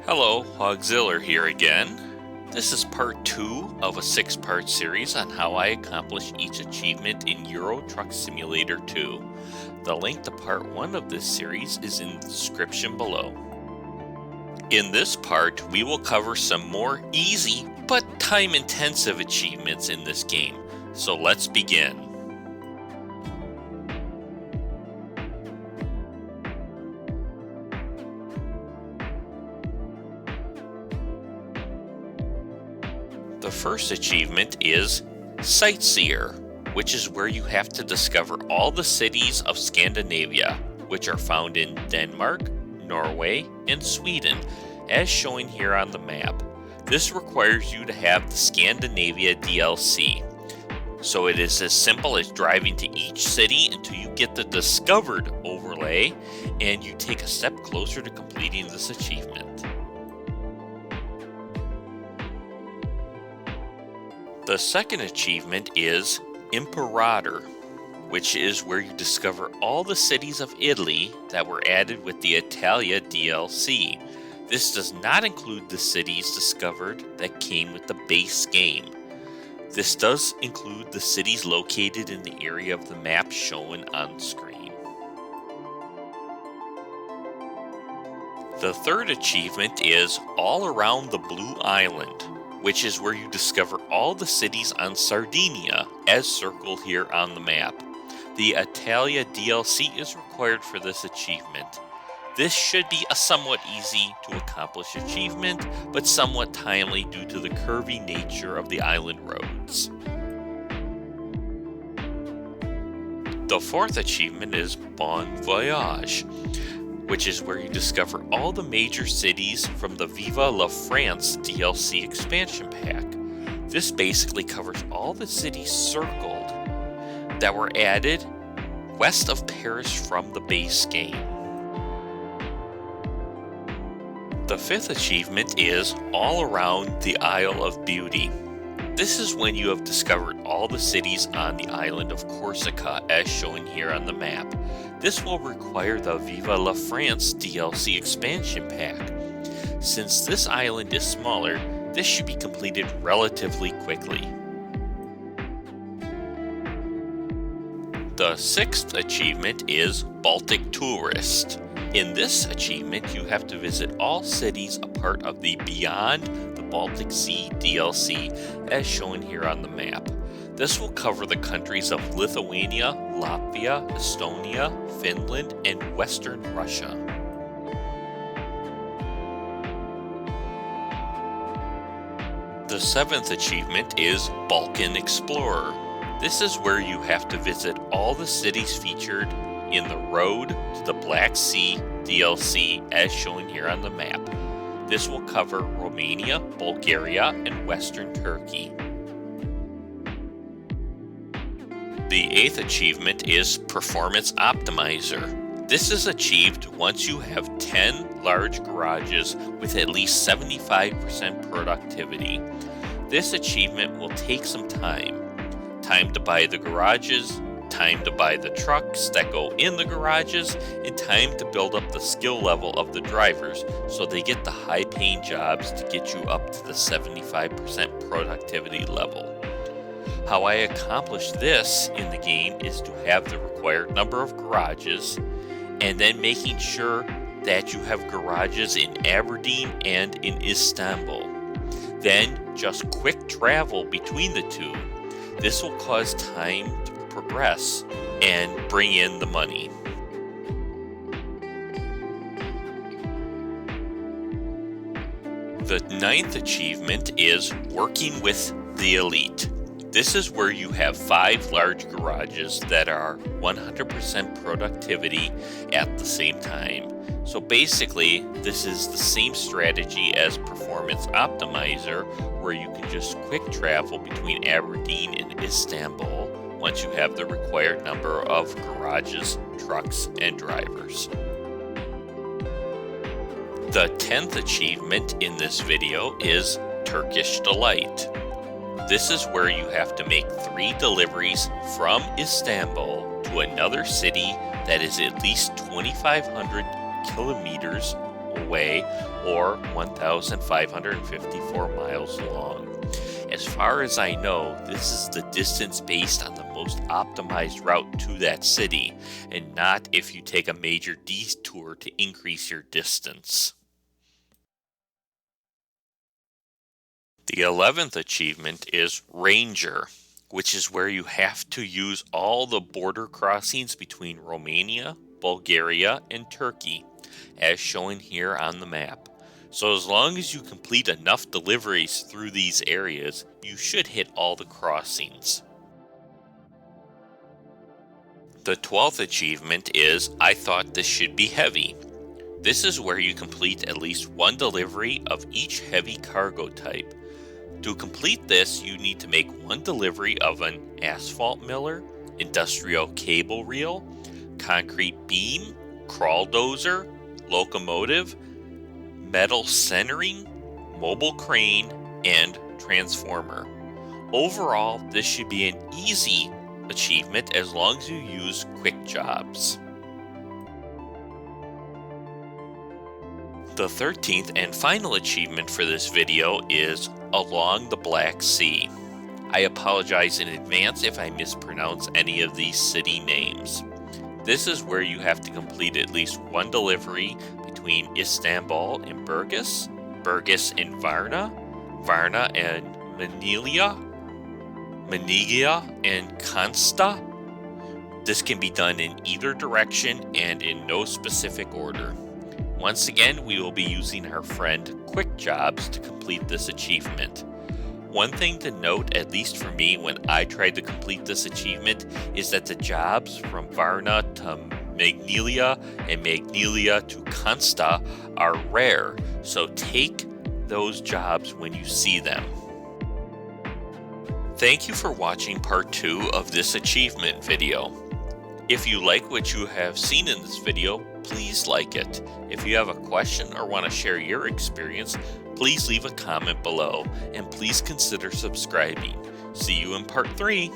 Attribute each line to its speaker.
Speaker 1: Hello, Auxiliar here again. This is part 2 of a 6-part series on how I accomplish each achievement in Euro Truck Simulator 2. The link to part 1 of this series is in the description below. In this part, we will cover some more easy but time-intensive achievements in this game. So let's begin. The first achievement is Sightseer, which is where you have to discover all the cities of Scandinavia, which are found in Denmark, Norway, and Sweden, as shown here on the map. This requires you to have the Scandinavia DLC. So it is as simple as driving to each city until you get the discovered overlay, and you take a step closer to completing this achievement. The second achievement is Imperator, which is where you discover all the cities of Italy that were added with the Italia DLC. This does not include the cities discovered that came with the base game. This does include the cities located in the area of the map shown on screen. The third achievement is All Around the Blue Island, which is where you discover all the cities on Sardinia, as circled here on the map. The Italia DLC is required for this achievement. This should be a somewhat easy to accomplish achievement, but somewhat timely due to the curvy nature of the island roads. The fourth achievement is Bon Voyage, which is where you discover all the major cities from the Viva la France DLC expansion pack. This basically covers all the cities circled that were added west of Paris from the base game. The fifth achievement is All Around the Isle of Beauty. This is when you have discovered all the cities on the island of Corsica, as shown here on the map. This will require the Viva la France DLC expansion pack. Since this island is smaller, this should be completed relatively quickly. The sixth achievement is Baltic Tourist. In this achievement, you have to visit all cities a part of the Beyond the Baltic Sea DLC, as shown here on the map. This will cover the countries of Lithuania, Latvia, Estonia, Finland, and Western Russia. The seventh achievement is Balkan Explorer. This is where you have to visit all the cities featured in the Road to the Black Sea DLC, as shown here on the map. This will cover Romania, Bulgaria, and Western Turkey. The eighth achievement is Performance Optimizer. This is achieved once you have 10 large garages with at least 75% productivity. This achievement will take some time. Time to buy the garages, time to buy the trucks that go in the garages, and time to build up the skill level of the drivers so they get the high-paying jobs to get you up to the 75% productivity level. How I accomplish this in the game is to have the required number of garages, and then making sure that you have garages in Aberdeen and in Istanbul. Then just quick travel between the two. This will cause time to progress and bring in the money. The ninth achievement is Working with the Elite. This is where you have 5 large garages that are 100% productivity at the same time. So basically, this is the same strategy as Performance Optimizer, where you can just quick travel between Aberdeen and Istanbul once you have the required number of garages, trucks, and drivers. The 10th achievement in this video is Turkish Delight. This is where you have to make 3 deliveries from Istanbul to another city that is at least 2,500 kilometers away or 1,554 miles long. As far as I know, this is the distance based on the most optimized route to that city, and not if you take a major detour to increase your distance. The 11th achievement is Ranger, which is where you have to use all the border crossings between Romania, Bulgaria, and Turkey, as shown here on the map. So as long as you complete enough deliveries through these areas, you should hit all the crossings. The 12th achievement is I Thought This Should Be Heavy. This is where you complete at least one delivery of each heavy cargo type. To complete this, you need to make one delivery of an asphalt miller, industrial cable reel, concrete beam, crawl dozer, locomotive, metal centering, mobile crane, and transformer. Overall, this should be an easy achievement as long as you use quick jobs. The 13th and final achievement for this video is Along the Black Sea. I apologize in advance if I mispronounce any of these city names. This is where you have to complete at least one delivery between Istanbul and Burgas, Burgas and Varna, Varna and Manila, Manila and Consta. This can be done in either direction and in no specific order. Once again, we will be using our friend Quick Jobs to complete this achievement. One thing to note, at least for me when I tried to complete this achievement, is that the jobs from Varna to Magnelia and Magnelia to Consta are rare, so take those jobs when you see them. Thank you for watching part 2 of this achievement video. If you like what you have seen in this video, please like it. If you have a question or want to share your experience, please leave a comment below and please consider subscribing. See you in part 3.